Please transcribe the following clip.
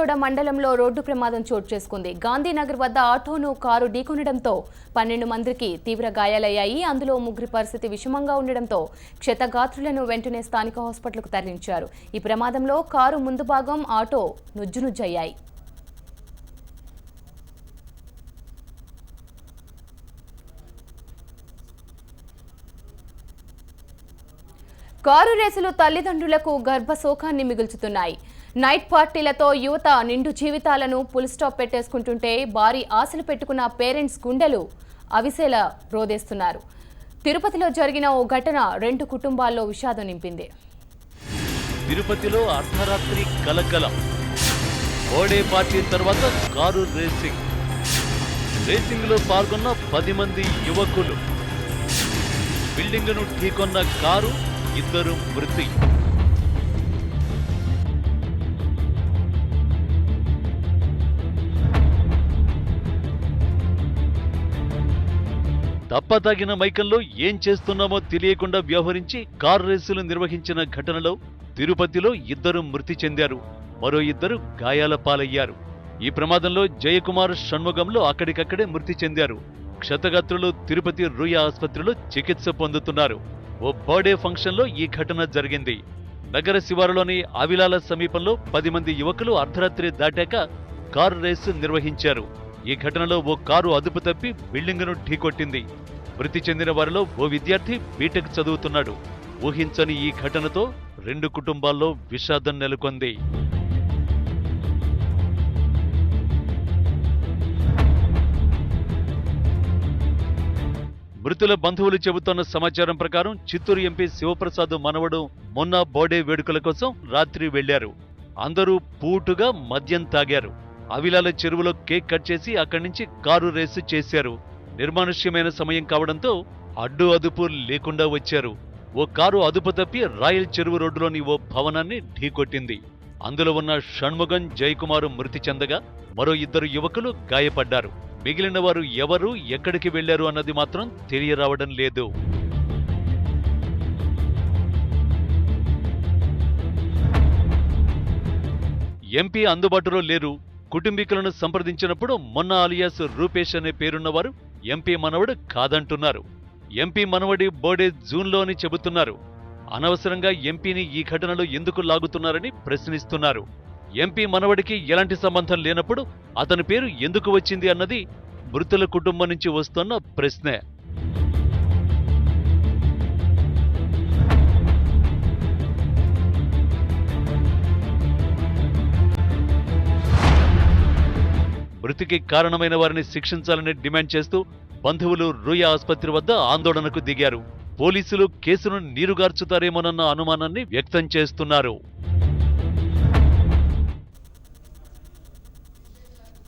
హన్మకొండ మండలంలో రోడ్డు ప్రమాదం చోటు చేసుకుంది. గాంధీనగర్ వద్ద ఆటోను కారు ఢీకొనడంతో 12 మందికి తీవ్ర గాయాలయ్యాయి. అందులో 3 పరిస్థితి విషమంగా ఉండడంతో క్షతగాత్రులను వెంటనే స్థానిక హాస్పిటల్కు తరలించారు. ఈ ప్రమాదంలో కారు ముందు భాగం, ఆటో నుజ్జునుజ్జయ్యాయి. కారు రేసులు తల్లిదండ్రులకు గర్భశోకాన్ని మిగుల్చుతున్నాయి. నైట్ పార్టీలతో యువత నిండు జీవితాలను ఫుల్ స్టాప్ పెట్టేసుకుంటుంటే భారీ ఆశలు పెట్టుకున్న పేరెంట్స్ గుండెలు అవిసేలా రోదేస్తున్నారు. తిరుపతిలో జరిగిన ఓ ఘటన 2 కుటుంబాల్లో విషాదం నింపింది. తిరుపతిలో అర్ధరాత్రి కలకలం. బర్త్డే పార్టీ తర్వాత కారు రేసింగ్ లో పాల్గొన్న 10 మంది యువకులు. బిల్డింగ్ ను ఢీకొన్న కారు, 2 మృతి. తప్పతగిన మైకంలో ఏం చేస్తున్నామో తెలియకుండా వ్యవహరించి కారు రేసులు నిర్వహించిన ఘటనలో తిరుపతిలో 2 మృతి చెందారు. మరో 2 గాయాల పాలయ్యారు. ఈ ప్రమాదంలో జయకుమార్, షణ్ముగంలో అక్కడికక్కడే మృతి చెందారు. క్షతగాత్రులు తిరుపతి రూయ ఆసుపత్రిలో చికిత్స పొందుతున్నారు. ఓ బర్త్డే ఫంక్షన్లో ఈ ఘటన జరిగింది. నగర శివారులోని అవిలాల సమీపంలో 10 మంది యువకులు అర్ధరాత్రి దాటాక కారు రేసు నిర్వహించారు. ఈ ఘటనలో ఓ కారు అదుపు తప్పి బిల్డింగును ఢీకొట్టింది. మృతి చెందిన వారిలో ఓ విద్యార్థి బీటెక్ చదువుతున్నాడు. ఊహించని ఈ ఘటనతో 2 కుటుంబాల్లో విషాదం నెలకొంది. మృతుల బంధువులు చెబుతున్న సమాచారం ప్రకారం చిత్తూరు ఎంపీ శివప్రసాద్ మనవడు మొన్న బర్త్డే వేడుకల కోసం రాత్రి వెళ్లారు. అందరూ పూటుగా మద్యం తాగారు. అవిలాల చెరువులో కేక్ కట్ చేసి అక్కడి నుంచి కారు రేసు చేశారు. నిర్మానుష్యమైన సమయం కావడంతో అడ్డు అదుపు లేకుండా వచ్చారు. ఓ కారు అదుపు తప్పి రాయల్ చెరువు రోడ్డులోని ఓ భవనాన్ని ఢీకొట్టింది. అందులో ఉన్న షణ్ముగం, జయకుమారు మృతి చెందగా మరో 2 యువకులు గాయపడ్డారు. మిగిలిన వారు ఎవరు, ఎక్కడికి వెళ్లారు అన్నది మాత్రం తెలియరావడం లేదు. ఎంపీ అందుబాటులో లేరు. కుటుంబీకులను సంప్రదించినప్పుడు మొన్న అలియాస్ రూపేష్ అనే పేరున్నవారు ఎంపీ మనవడు కాదంటున్నారు. ఎంపీ మనవడి బర్త్డే జూన్లో అని చెబుతున్నారు. అనవసరంగా ఎంపీని ఈ ఘటనలో ఎందుకు లాగుతున్నారని ప్రశ్నిస్తున్నారు. ఎంపీ మనవడికి ఎలాంటి సంబంధం లేనప్పుడు అతని పేరు ఎందుకు వచ్చింది అన్నది మృతుల కుటుంబం నుంచి వస్తున్న ప్రశ్నే. మృతికి కారణమైన వారిని శిక్షించాలని డిమాండ్ చేస్తూ బంధువులు రూయ ఆసుపత్రి వద్ద ఆందోళనకు దిగారు. పోలీసులు కేసును నీరుగార్చుతారేమోనన్న అనుమానాన్ని వ్యక్తం చేస్తున్నారు.